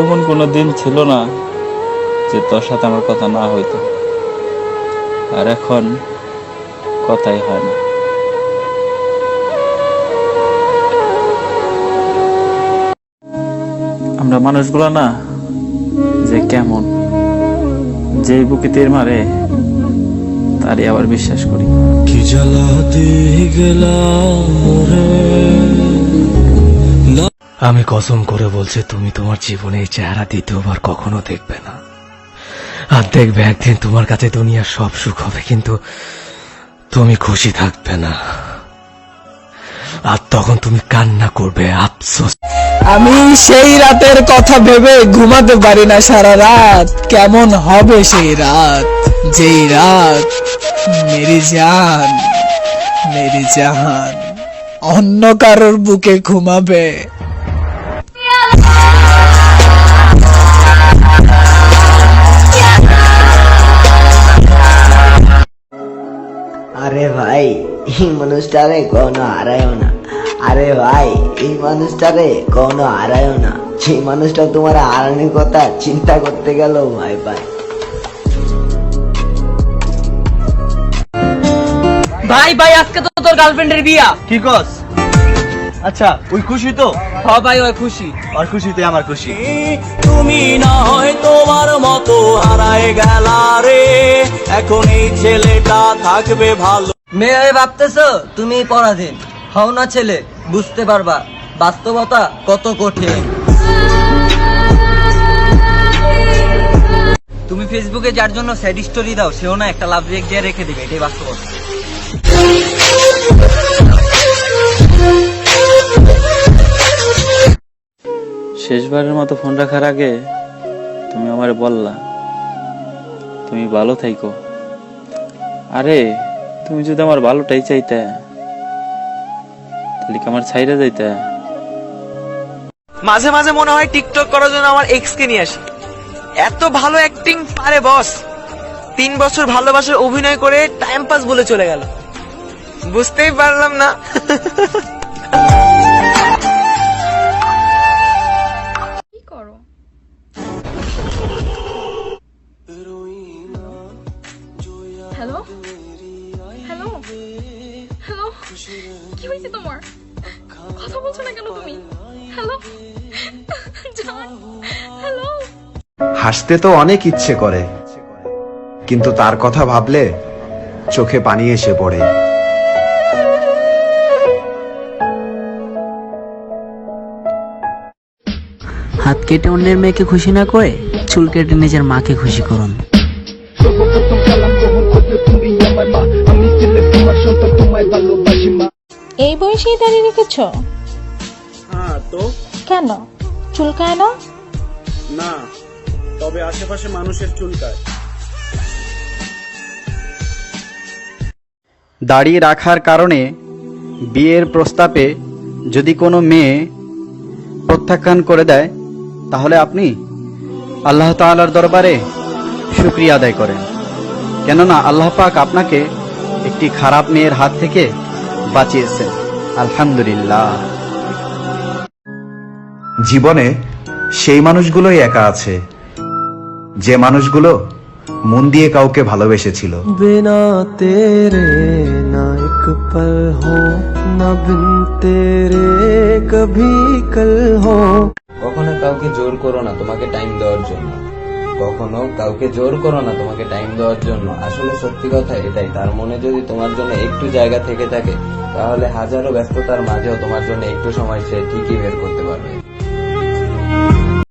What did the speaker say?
এমন কোনো দিন ছিল না যে তোর সাথে আমার কথা না হইতো, আর এখন কথাই হয় না। আমরা মানুষগুলো না যে কেমন, যে বুকে তীর মারে তারই আবার বিশ্বাস করি। কি জ্বালা দিয়ে গেলাম আমি কসম করে বলছি, তুমি তোমার জীবনে এই চেহারা দ্বিতীয়বার কখনো দেখবে না। আর দেখবে একদিন তোমার কাছে দুনিয়ার সব সুখ হবে, কিন্তু তুমি খুশি থাকবে না। আর তখন তুমি কান্না করবে, আফসোস। আমি সেই রাতের কথা ভেবে ঘুমাতে পারি না সারা রাত। কেমন হবে সেই রাত, যেই রাত মেরি জান, মেরি জাহান অন্য কারোর বুকে ঘুমাবে। আরে ভাই, এই মানুষটারে কোনো হারায়ও না। আরে ভাই, এই মানুষটারে কোনো হারায়ও না। সেই মানুষটা তোমার হারানোর কথা চিন্তা করতে গেল ভাই ভাই। ভাই ভাই, আজকে তো তোর গার্লফ্রেন্ডের বিয়া। কি কস? আচ্ছা, ওই খুশি তো? হ ভাই, ওই খুশি। আর খুশিতে আমার খুশি। তুমি না হয় তোমার মতো হারায় গেলা রে, এখন এই ছেলেটা থাকবে ভালো। মেয়ে হয়ে ভাবতেছো তুমি পরাধীন। হও না ছেলে, বুঝতে পারবা বাস্তবতা কত কঠিন। তুমি ফেসবুকে যার জন্য স্যাড স্টোরি দাও, সেও না একটা লাভ রেক দিয়ে রেখে দিবে, এটাই বাস্তবতা। শেষবারের মতো ফোন রাখার আগে তুমি আমারে বললা তুমি ভালো থাইকো। আরে তুমি যদি আমার ভালোটাই চাইতে, তাহলে কি আমার ছাইরা যাইতে? মাঝে মাঝে মনে হয় টিকটক করার জন্য আমার এক্স কে নিয়ে আসি। এত ভালো অ্যাক্টিং পারে বস। 3 বছর ভালোবাসার অভিনয় করে টাইম পাস বলে চলে গেল, বুঝতেই পারলাম না। কি করো? হ্যালো হ্যালো হ্যালো, কি হয়েছে তোমার? কথা বলছো না কেন তুমি? হ্যালো জান, হ্যালো। হাসতে তো অনেক ইচ্ছে করে, কিন্তু তার কথা ভাবলে চোখে পানি এসে পড়ে। হাত কেটে অন্যের মেয়েকে খুশি না করে চুল কেটে নিজের মাকে খুশি করুন। এই বয়সেই দাঁড়িয়ে রেখেছ? হ্যাঁ তো কেন চুলকায় না? না, তবে আশেপাশে মানুষের চুলকায়। দাড়ি রাখার কারণে বিয়ের প্রস্তাবে যদি কোনো মেয়ে প্রত্যাখ্যান করে দেয়, তাহলে আপনি আল্লাহ তাআলার দরবারে শুকরিয়া আদায় করেন, কেননা আল্লাহ পাক আপনাকে একটি খারাপ মেয়ের হাত থেকে বাঁচিয়েছেন। আলহামদুলিল্লাহ। জীবনে সেই মানুষগুলোই একা আছে যে মানুষগুলো মন দিয়ে কাউকে ভালোবেসেছিল। बिना तेरे ना एक पल हो, ना बिन तेरे कभी कल हो। কখনো কাউকে জোর করো না তোমাকে টাইম দেওয়ার জন্য, কখনো কাউকে জোর করো না তোমাকে টাইম দেওয়ার জন্য। আসলে সত্যি কথা এটাই, তার মনে যদি তোমার জন্য একটু জায়গা থেকে থাকে, তাহলে হাজারো ব্যস্ততার মাঝেও তোমার জন্য একটু সময় সে ঠিকই বের করতে পারবে।